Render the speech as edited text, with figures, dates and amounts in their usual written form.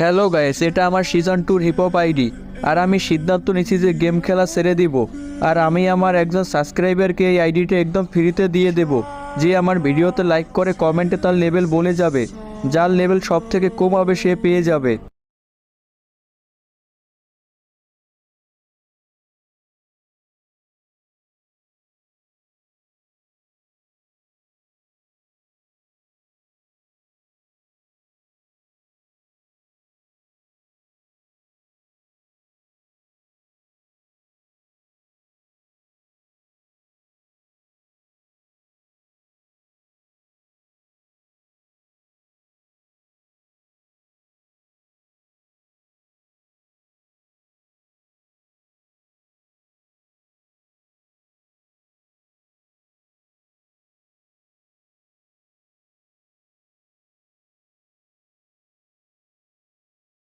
Hello guys, এটা আমার season 2 hip hop ID. আর আমি সিদ্ধান্ত নিচ্ছি যে গেম খেলা ছেড়ে দিব। আর আমি আমার একজন সাবস্ক্রাইবারকে এই আইডিটা একদম ফ্রিতে দিয়ে দেব, যে আমার ভিডিওতে লাইক করে কমেন্টে তার লেভেল বলে যাবে। যার লেভেল সব থেকে কম হবে সে পেয়ে যাবে।